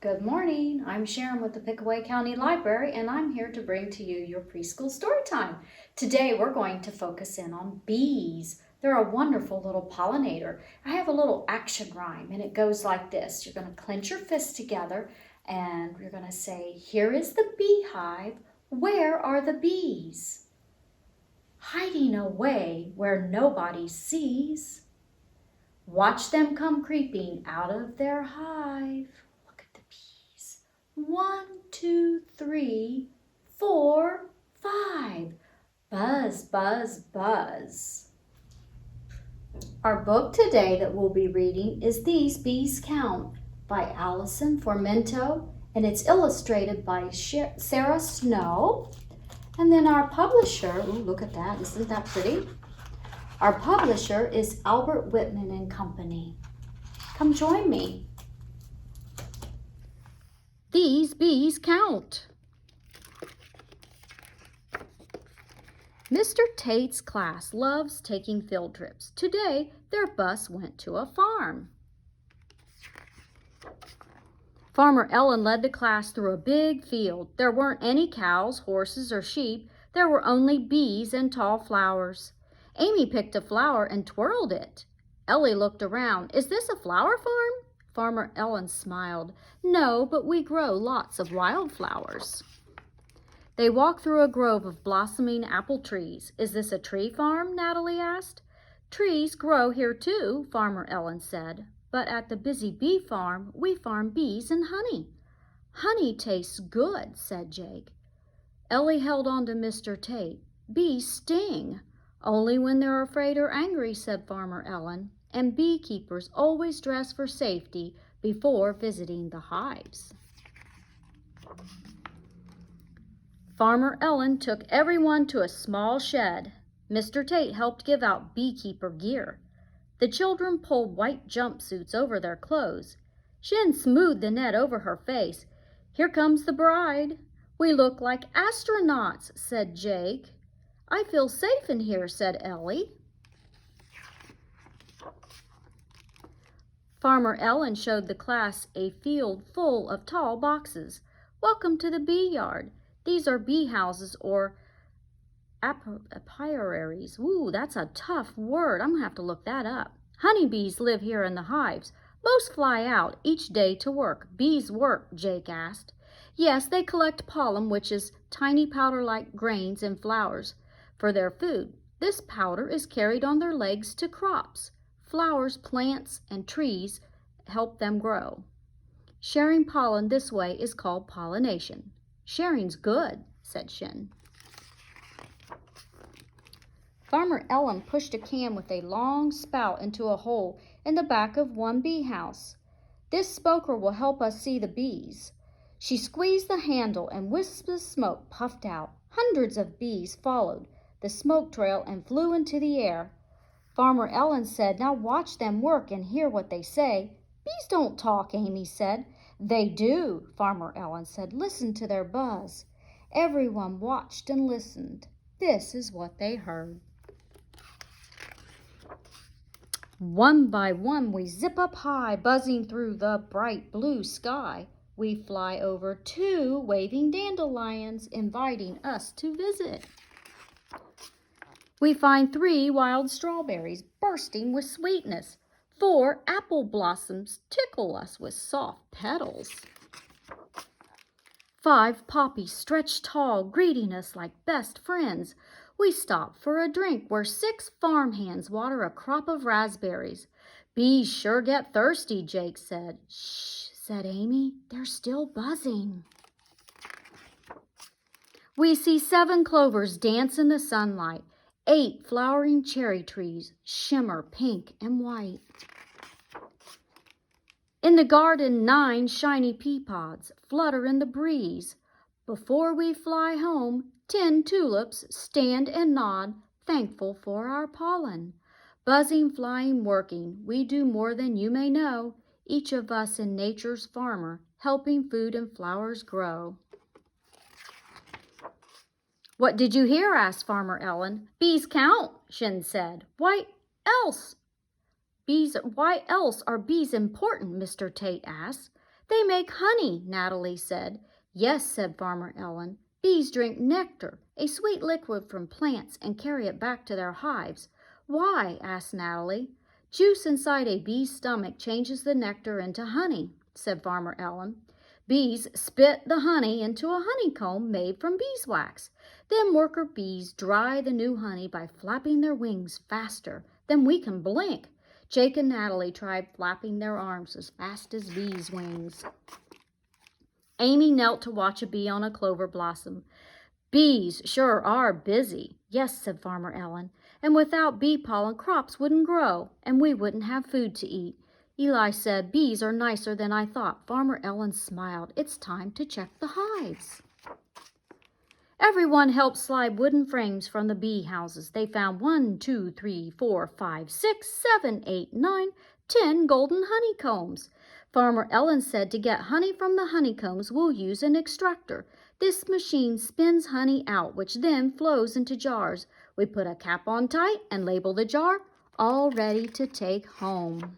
Good morning. I'm Sharon with the Pickaway County Library, and I'm here to bring to you your preschool story time. Today we're going to focus in on bees. They're a wonderful little pollinator. I have a little action rhyme, and it goes like this. You're going to clench your fists together, and you're going to say, "Here is the beehive. Where are the bees? Hiding away where nobody sees. Watch them come creeping out of their hive. Look at the bees. 1, 2, 3, 4, 5. Buzz, buzz, buzz." Our book today that we'll be reading is These Bees Count by Allison Formento, and it's illustrated by Sarah Snow. And then our publisher, ooh, look at that, isn't that pretty? Our publisher is Albert Whitman and Company. Come join me. These bees count. Mr. Tate's class loves taking field trips. Today, their bus went to a farm. Farmer Ellen led the class through a big field. There weren't any cows, horses, or sheep. There were only bees and tall flowers. Amy picked a flower and twirled it. Ellie looked around. "Is this a flower farm?" Farmer Ellen smiled. "No, but we grow lots of wildflowers." They walked through a grove of blossoming apple trees. "Is this a tree farm?" Natalie asked. "Trees grow here too," Farmer Ellen said. "But at the busy bee farm, we farm bees and honey." "Honey tastes good," said Jake. Ellie held on to Mr. Tate. "Bees sting." "Only when they're afraid or angry," said Farmer Ellen. "And beekeepers always dress for safety before visiting the hives." Farmer Ellen took everyone to a small shed. Mr. Tate helped give out beekeeper gear. The children pulled white jumpsuits over their clothes. Shin smoothed the net over her face. "Here comes the bride." "We look like astronauts," said Jake. "I feel safe in here," said Ellie. Farmer Ellen showed the class a field full of tall boxes. "Welcome to the bee yard. These are bee houses or apiaries." Ooh, that's a tough word. I'm going to have to look that up. "Honeybees live here in the hives. Most fly out each day to work." "Bees work?" Jake asked. "Yes, they collect pollen, which is tiny powder-like grains in flowers, for their food. This powder is carried on their legs to crops. Flowers, plants, and trees help them grow. Sharing pollen this way is called pollination." "Sharing's good," said Shin. Farmer Ellen pushed a can with a long spout into a hole in the back of one bee house. "This smoker will help us see the bees." She squeezed the handle and wisps of smoke puffed out. Hundreds of bees followed the smoke trail and flew into the air. Farmer Ellen said, "Now watch them work and hear what they say." "Bees don't talk," Amy said. "They do," Farmer Ellen said. "Listen to their buzz." Everyone watched and listened. This is what they heard. "One by one we zip up high, buzzing through the bright blue sky. We fly over 2 waving dandelions, inviting us to visit. We find 3 wild strawberries bursting with sweetness. 4 apple blossoms tickle us with soft petals. 5 poppies stretch tall, greeting us like best friends. We stop for a drink where 6 farmhands water a crop of raspberries." "Bees sure get thirsty," Jake said. "Shh," said Amy. "They're still buzzing." We see 7 clovers dance in the sunlight. 8 flowering cherry trees shimmer pink and white. In the garden, 9 shiny pea pods flutter in the breeze. Before we fly home, 10 tulips stand and nod, thankful for our pollen. Buzzing, flying, working, we do more than you may know, each of us in nature's farmer, helping food and flowers grow. "What did you hear?" asked Farmer Ellen. "Bees count," Shin said. Why else are bees important?" Mr. Tate asked. "They make honey," Natalie said. "Yes," said Farmer Ellen. "Bees drink nectar, a sweet liquid from plants, and carry it back to their hives." "Why?" asked Natalie. "Juice inside a bee's stomach changes the nectar into honey," said Farmer Ellen. "Bees spit the honey into a honeycomb made from beeswax. Then worker bees dry the new honey by flapping their wings faster than we can blink." Jake and Natalie tried flapping their arms as fast as bees' wings. Amy knelt to watch a bee on a clover blossom. "Bees sure are busy." "Yes," said Farmer Ellen, "and without bee pollen, crops wouldn't grow, and we wouldn't have food to eat." Eli said, "Bees are nicer than I thought." Farmer Ellen smiled. "It's time to check the hives." Everyone helped slide wooden frames from the bee houses. They found 1, 2, 3, 4, 5, 6, 7, 8, 9, 10 golden honeycombs. Farmer Ellen said to get honey from the honeycombs, we'll use an extractor. This machine spins honey out, which then flows into jars. We put a cap on tight and label the jar, all ready to take home.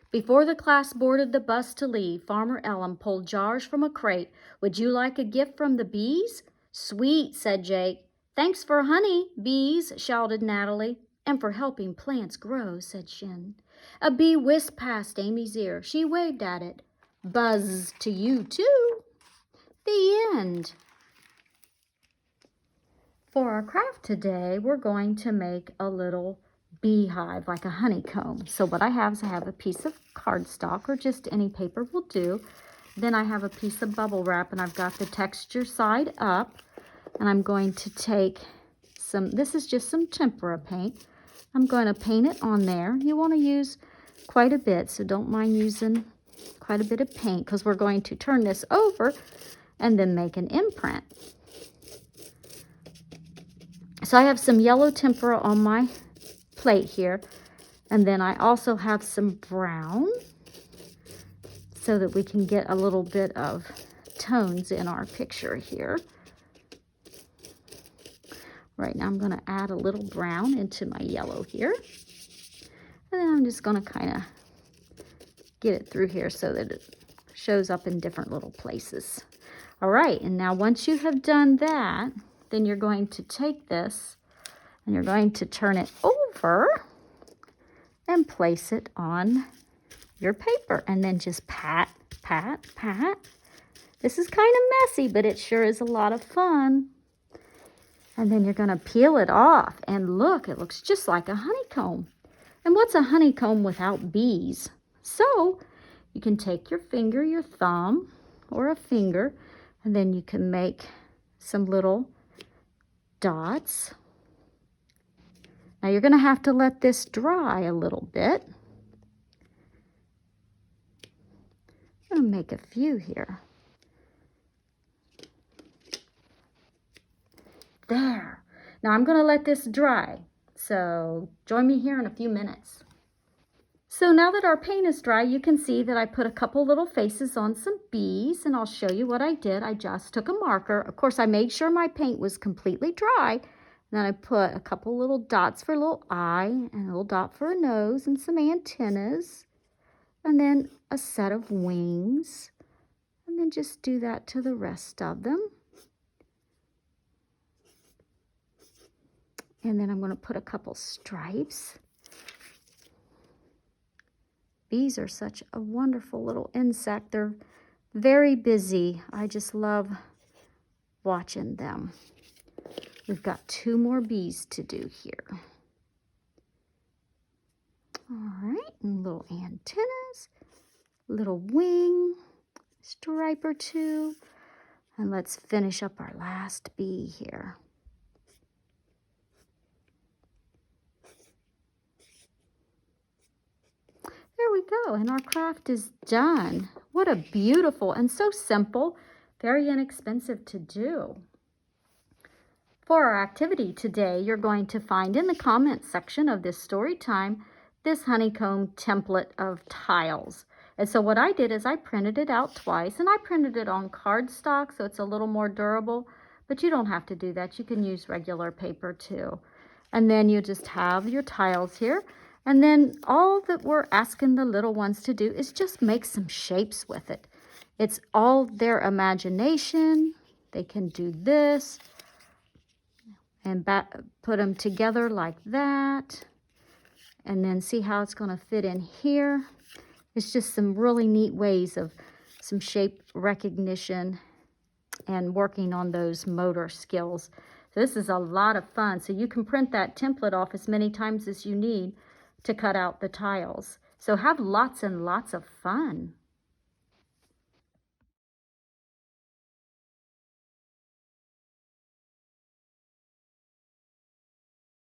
Before the class boarded the bus to leave, Farmer Ellen pulled jars from a crate. "Would you like a gift from the bees?" "Sweet," said Jake. "Thanks for honey, bees," shouted Natalie. "And for helping plants grow," said Shin. A bee whisked past Amy's ear. She waved at it. "Buzz to you, too." The end. For our craft today, we're going to make a little beehive, like a honeycomb. So what I have is I have a piece of cardstock, or just any paper will do. Then I have a piece of bubble wrap, and I've got the texture side up. And I'm going to take some, this is just some tempera paint. I'm going to paint it on there. You want to use quite a bit, so don't mind using quite a bit of paint, because we're going to turn this over and then make an imprint. So I have some yellow tempera on my plate here, and then I also have some brown so that we can get a little bit of tones in our picture here. Right now I'm going to add a little brown into my yellow here, and then I'm just going to kind of get it through here so that it shows up in different little places. All right, and now once you have done that, then you're going to take this and you're going to turn it over and place it on your paper, and then just pat, pat, pat. This is kind of messy, but it sure is a lot of fun. And then you're going to peel it off, and look, it looks just like a honeycomb. And what's a honeycomb without bees? So you can take your finger, your thumb, or a finger, and then you can make some little dots. Now you're going to have to let this dry a little bit. I'm going to make a few here. There. Now I'm going to let this dry. So join me here in a few minutes. So now that our paint is dry, you can see that I put a couple little faces on some bees, and I'll show you what I did. I just took a marker. Of course, I made sure my paint was completely dry. Then I put a couple little dots for a little eye, and a little dot for a nose, and some antennas, and then a set of wings. And then just do that to the rest of them. And then I'm going to put a couple stripes. Bees are such a wonderful little insect. They're very busy. I just love watching them. We've got 2 more bees to do here. All right, and little antennas, little wing, stripe or 2. And let's finish up our last bee here. There we go, and our craft is done. What a beautiful and so simple, very inexpensive to do. For our activity today, you're going to find in the comments section of this story time this honeycomb template of tiles. And so what I did is I printed it out twice, and I printed it on cardstock so it's a little more durable, but you don't have to do that. You can use regular paper too. And then you just have your tiles here. And then all that we're asking the little ones to do is just make some shapes with it. It's all their imagination. They can do this and put them together like that. And then see how it's going to fit in here. It's just some really neat ways of some shape recognition and working on those motor skills. So this is a lot of fun. So you can print that template off as many times as you need to cut out the tiles. So have lots and lots of fun.